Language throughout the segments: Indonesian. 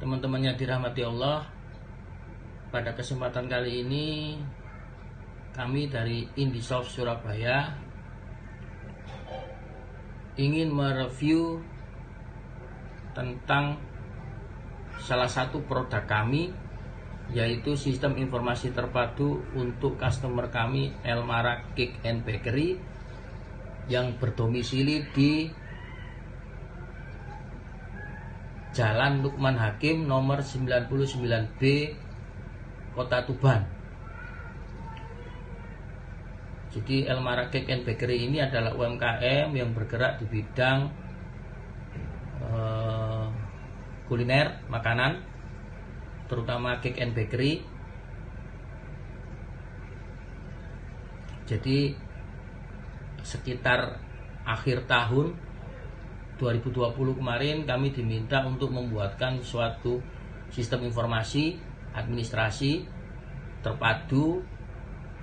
Teman-teman yang dirahmati Allah, pada kesempatan kali ini kami dari Indisoft Surabaya ingin mereview tentang salah satu produk kami, yaitu sistem informasi terpadu untuk customer kami Elmara Cake and Bakery yang berdomisili di Jalan Lukman Hakim nomor 99B, Kota Tuban. Jadi Elmara Cake and Bakery ini adalah UMKM yang bergerak di bidang kuliner, makanan, terutama cake and bakery. Jadi sekitar akhir tahun 2020 kemarin kami diminta untuk membuatkan suatu sistem informasi administrasi terpadu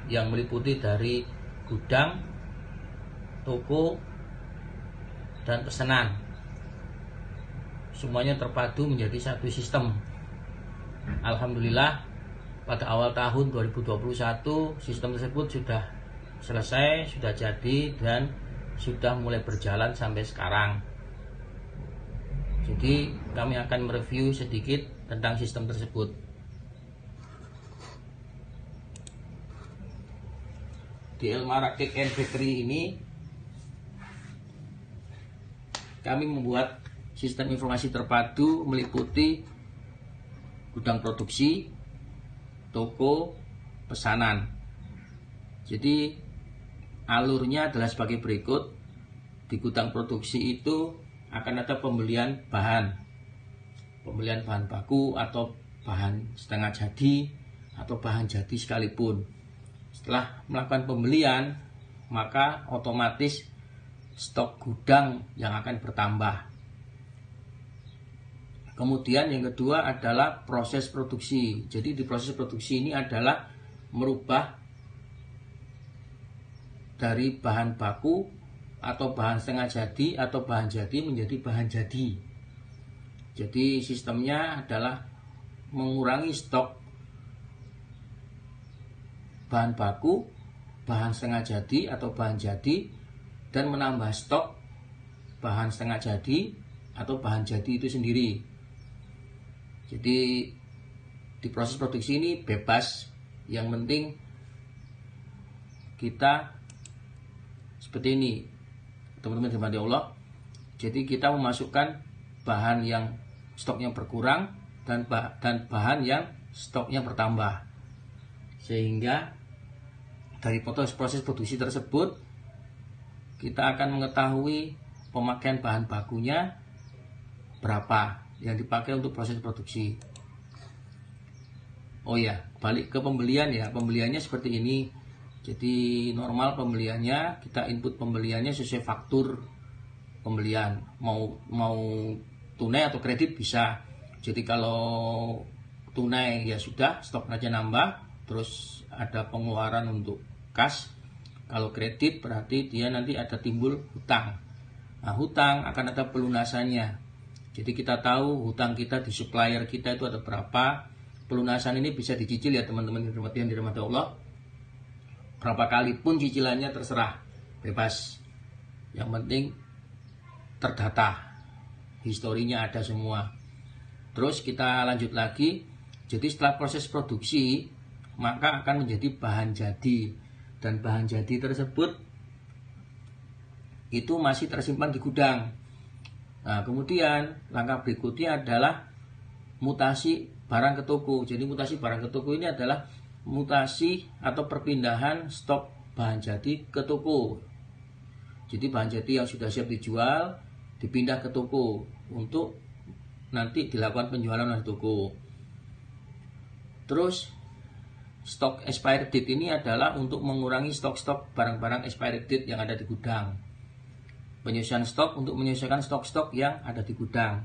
yang meliputi dari gudang, toko, dan pesanan. Semuanya terpadu menjadi satu sistem. Alhamdulillah pada awal tahun 2021 sistem tersebut sudah selesai, sudah jadi, dan sudah mulai berjalan sampai sekarang. Jadi kami akan mereview sedikit tentang sistem tersebut. Di Elmara Cake and Bakery ini kami membuat sistem informasi terpadu meliputi gudang produksi, toko, pesanan. Jadi alurnya adalah sebagai berikut. Di gudang produksi itu akan ada pembelian bahan baku atau bahan setengah jadi atau bahan jadi sekalipun. Setelah melakukan pembelian, maka otomatis stok gudang yang akan bertambah. Kemudian yang kedua adalah proses produksi. Jadi di proses produksi ini adalah merubah dari bahan baku atau bahan setengah jadi atau bahan jadi menjadi bahan jadi. Jadi sistemnya adalah mengurangi stok bahan baku, bahan setengah jadi atau bahan jadi, dan menambah stok bahan setengah jadi atau bahan jadi itu sendiri. Jadi di proses produksi ini bebas, yang penting kita seperti ini, teman-teman dirahmati Allah. Jadi kita memasukkan bahan yang stoknya berkurang dan bahan yang stoknya bertambah, sehingga dari proses produksi tersebut kita akan mengetahui pemakaian bahan bakunya berapa yang dipakai untuk proses produksi. Oh ya, balik ke pembelian ya. Pembeliannya seperti ini. Jadi normal pembeliannya, kita input pembeliannya sesuai faktur pembelian. Mau tunai atau kredit bisa. Jadi kalau tunai ya sudah, stok aja nambah, terus ada pengeluaran untuk kas. Kalau kredit berarti dia nanti ada timbul hutang. Nah, hutang akan ada pelunasannya. Jadi kita tahu hutang kita di supplier kita itu ada berapa. Pelunasan ini bisa dicicil ya teman-teman yang dirahmati Allah. Berapa kali pun cicilannya terserah, bebas. Yang penting terdata, historinya ada semua. Terus kita lanjut lagi. Jadi setelah proses produksi, maka akan menjadi bahan jadi. Dan bahan jadi tersebut itu masih tersimpan di gudang. Nah, kemudian langkah berikutnya adalah mutasi barang ke toko. Jadi mutasi barang ke toko ini adalah mutasi atau perpindahan stok bahan jadi ke toko. Jadi bahan jadi yang sudah siap dijual dipindah ke toko untuk nanti dilakukan penjualan oleh toko. Terus stok expired date ini adalah untuk mengurangi stok-stok barang-barang expired date yang ada di gudang. Penyusuan stok untuk menyelesaikan stok-stok yang ada di gudang.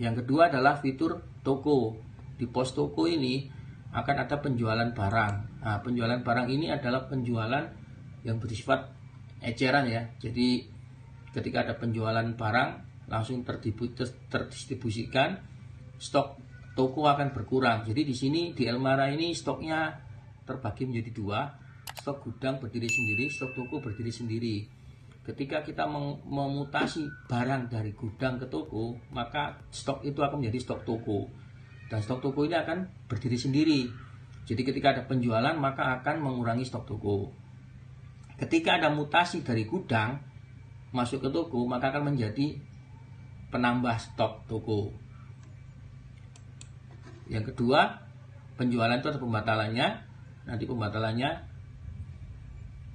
Yang kedua adalah fitur toko. Di pos toko ini akan ada penjualan barang. Nah, penjualan barang ini adalah penjualan yang bersifat eceran ya. Jadi ketika ada penjualan barang, langsung terdistribusikan, stok toko akan berkurang. Jadi di sini di Elmara ini stoknya terbagi menjadi dua, stok gudang berdiri sendiri, stok toko berdiri sendiri. Ketika kita memutasi barang dari gudang ke toko, maka stok itu akan menjadi stok toko. Dan stok toko ini akan berdiri sendiri. Jadi ketika ada penjualan, maka akan mengurangi stok toko. Ketika ada mutasi dari gudang masuk ke toko, maka akan menjadi penambah stok toko. Yang kedua, penjualan itu ada pembatalannya. Nanti pembatalannya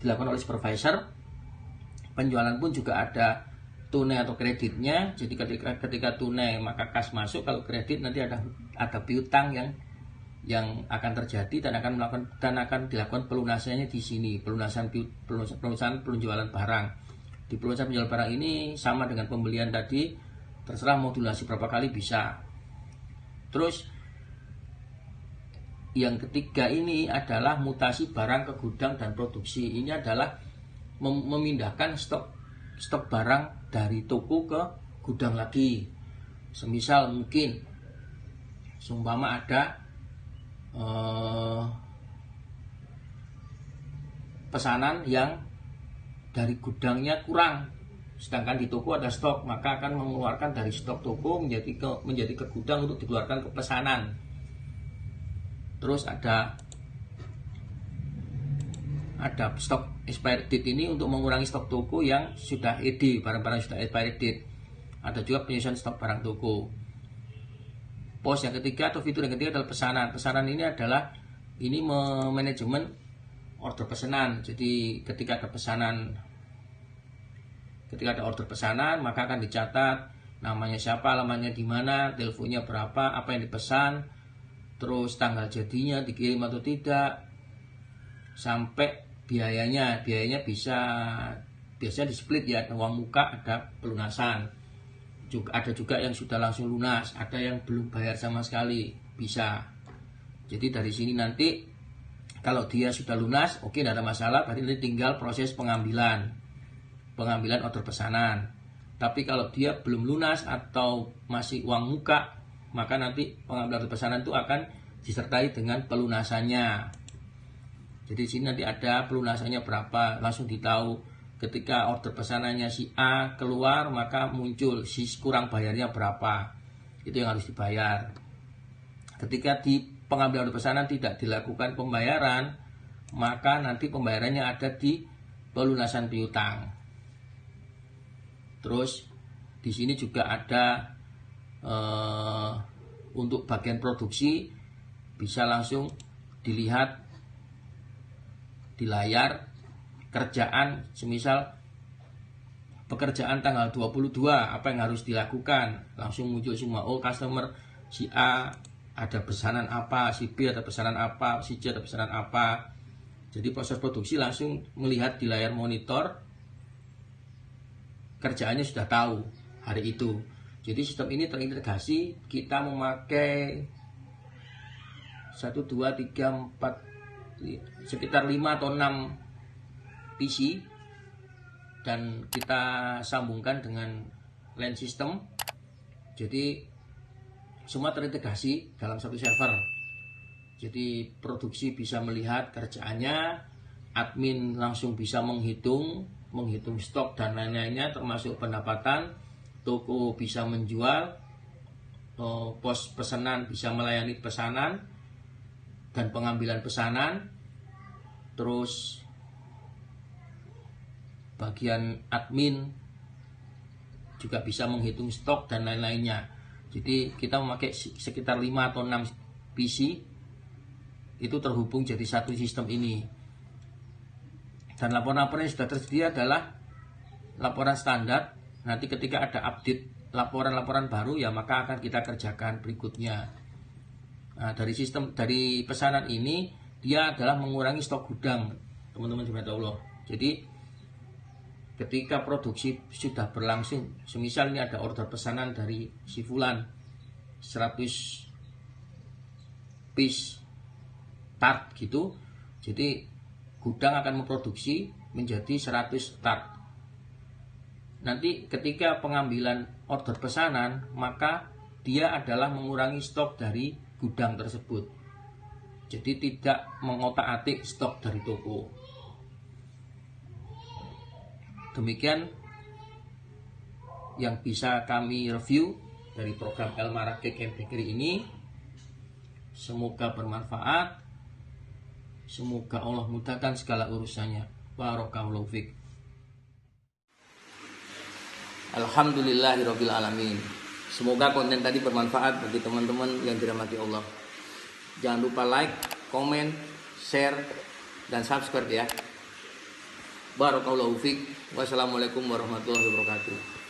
dilakukan oleh supervisor. Penjualan pun juga ada tunai atau kreditnya. Jadi ketika tunai maka kas masuk, kalau kredit nanti ada piutang yang akan terjadi dan akan dilakukan pelunasannya di sini, pelunasan penjualan barang. Di pelunasan penjualan barang ini sama dengan pembelian tadi, terserah modulasi berapa kali bisa. Terus yang ketiga ini adalah mutasi barang ke gudang dan produksi. Ini adalah memindahkan stok barang dari toko ke gudang lagi. Semisal mungkin seumpama ada pesanan yang dari gudangnya kurang, sedangkan di toko ada stok, maka akan mengeluarkan dari stok toko menjadi ke gudang untuk dikeluarkan ke pesanan. Terus ada stok expired date ini untuk mengurangi stok toko yang sudah ED, barang-barang sudah expired date. Ada juga penyusunan stok barang toko. Pos yang ketiga atau fitur yang ketiga adalah pesanan. Pesanan ini adalah manajemen order pesanan. Jadi ketika ada order pesanan, maka akan dicatat namanya siapa, alamatnya di mana, teleponnya berapa, apa yang dipesan, terus tanggal jadinya, dikirim atau tidak, sampai biayanya biasa di split ya, ada uang muka, ada pelunasan. Ada juga yang sudah langsung lunas, ada yang belum bayar sama sekali, bisa. Jadi dari sini nanti kalau dia sudah lunas, oke, tidak ada masalah, berarti nanti tinggal proses pengambilan order pesanan. Tapi kalau dia belum lunas atau masih uang muka, maka nanti pengambilan order pesanan itu akan disertai dengan pelunasannya. Jadi di sini nanti ada pelunasannya berapa, langsung ditahu. Ketika order pesanannya si A keluar, maka muncul si kurang bayarnya berapa. Itu yang harus dibayar. Ketika di pengambilan order pesanan tidak dilakukan pembayaran, maka nanti pembayarannya ada di pelunasan piutang. Terus di sini juga ada untuk bagian produksi, bisa langsung dilihat di layar kerjaan, semisal pekerjaan tanggal 22 apa yang harus dilakukan, langsung muncul semua. Oh, customer si A ada pesanan apa, si B ada pesanan apa, si C ada pesanan apa. Jadi proses produksi langsung melihat di layar monitor, kerjaannya sudah tahu hari itu. Jadi sistem ini terintegrasi, kita memakai 1, 2, 3, 4 sekitar 5 atau 6 PC, dan kita sambungkan dengan LAN system. Jadi semua terintegrasi dalam satu server. Jadi produksi bisa melihat kerjaannya, admin langsung bisa menghitung stok dan lain-lainnya, termasuk pendapatan. Toko bisa menjual, pos pesanan bisa melayani pesanan dan pengambilan pesanan. Terus bagian admin juga bisa menghitung stok dan lain-lainnya. Jadi kita memakai sekitar 5 atau 6 PC itu terhubung jadi satu sistem ini. Dan laporan-laporan yang sudah tersedia adalah laporan standar. Nanti ketika ada update laporan-laporan baru, ya maka akan kita kerjakan berikutnya. Nah, dari pesanan ini, dia adalah mengurangi stok gudang, teman-teman jemaat Allah. Jadi ketika produksi sudah berlangsung, semisal ini ada order pesanan dari si Fulan 100 piece tart gitu, jadi gudang akan memproduksi menjadi 100 tart. nanti ketika pengambilan order pesanan, maka dia adalah mengurangi stok dari gudang tersebut. Jadi tidak mengotak-atik stok dari toko. Demikian yang bisa kami review dari program Elmara Cake and Bakery ini. Semoga bermanfaat. Semoga Allah mudahkan segala urusannya. Barakallahu fiik. Alhamdulillahirabbil alamin. Semoga konten tadi bermanfaat bagi teman-teman yang dirahmati Allah. Jangan lupa like, komen, share, dan subscribe ya. Barakallahu fiik. Wassalamualaikum warahmatullahi wabarakatuh.